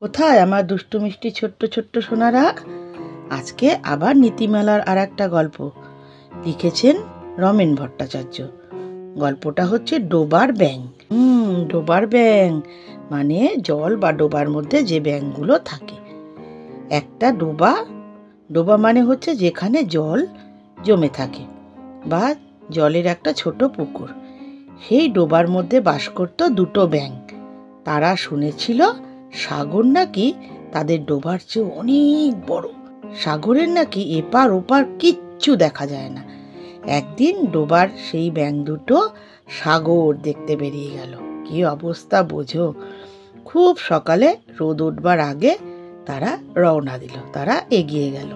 কোথায় আমার দুষ্টু মিষ্টি ছোট্ট ছোট্ট সোনারা? আজকে আবার নীতিমালার আর একটা গল্প লিখেছেন রমেন ভট্টাচার্য। গল্পটা হচ্ছে ডোবার ব্যাঙ। ডোবার ব্যাঙ মানে জল বা ডোবার মধ্যে যে ব্যাঙগুলো থাকে। একটা ডোবা, ডোবা মানে হচ্ছে যেখানে জল জমে থাকে বা জলের একটা ছোট পুকুর। সেই ডোবার মধ্যে বাস করত দুটো ব্যাঙ। তারা শুনেছিল সাগর নাকি তাদের ডোবার চেয়ে অনেক বড়। সাগরের নাকি এপার ওপার কিচ্ছু দেখা যায় না। একদিন ডোবার সেই ব্যাঙ দুটো সাগর দেখতে বেরিয়ে গেল। কি অবস্থা বোঝো। খুব সকালে রোদ উঠবার আগে তারা রওনা দিল, তারা এগিয়ে গেল।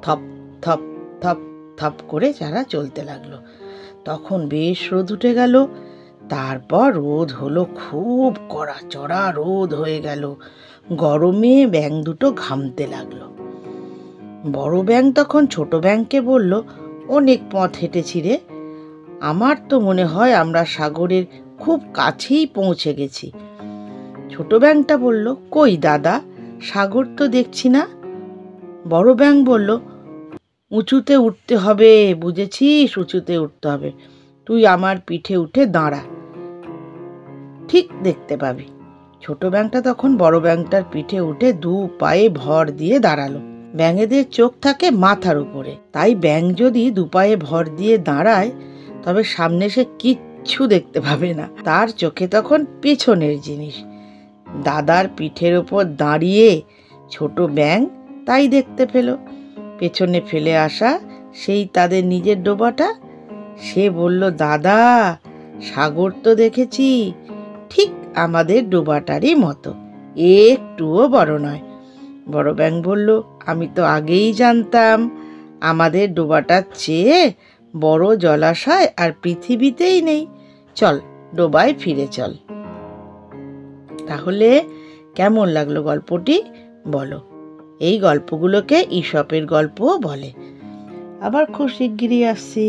থপ থপ থপ থপ করে তারা চলতে লাগলো। তখন বেশ রোদ উঠে গেল। তারপর রোদ হলো, খুব কড়া চড়া রোদ হয়ে গেল। গরমে ব্যাঙ দুটো ঘামতে লাগলো। বড় ব্যাঙ তখন ছোট ব্যাঙকে বলল, অনেক পথ হেঁটেছি রে, আমার তো মনে হয় আমরা সাগরের খুব কাছেই পৌঁছে গেছি। ছোট ব্যাঙটা বলল, কই দাদা, সাগর তো দেখছি না। বড় ব্যাঙ বলল, উঁচুতে উঠতে হবে, বুঝেছিস, উঁচুতে উঠতে হবে। তুই আমার পিঠে উঠে দাঁড়া, ঠিক দেখতে পাবি। ছোট ব্যাঙটা তখন বড় ব্যাঙটার পিঠে উঠে দু পায়ে ভর দিয়ে দাঁড়ালো। ব্যাঙেদের চোখ থাকে মাথার উপরে, তাই ব্যাঙ যদি দু পায়ে ভর দিয়ে দাঁড়ায় তবে সামনে সে কিচ্ছু দেখতে পাবে না। তার চোখে তখন পেছনের জিনিস। দাদার পিঠের ওপর দাঁড়িয়ে ছোট ব্যাঙ তাই দেখতে পেল। পেছনে ফেলে আসা সেই তাদের নিজের ডোবাটা। সে বলল, দাদা, সাগর তো দেখেছি, ঠিক আমাদের ডোবাটারই মতো, একটুও বড় নয়। বড় ব্যাঙ বলল, আমি তো আগেই জানতাম আমাদের ডোবাটার চেয়ে বড় জলাশয় আর পৃথিবীতেই নেই। চল, ডোবায় ফিরে চল। তাহলে কেমন লাগলো গল্পটি বলো। এই গল্পগুলোকে ঈশপের গল্পও বলে। আবার খুব শিগগিরই আসছি।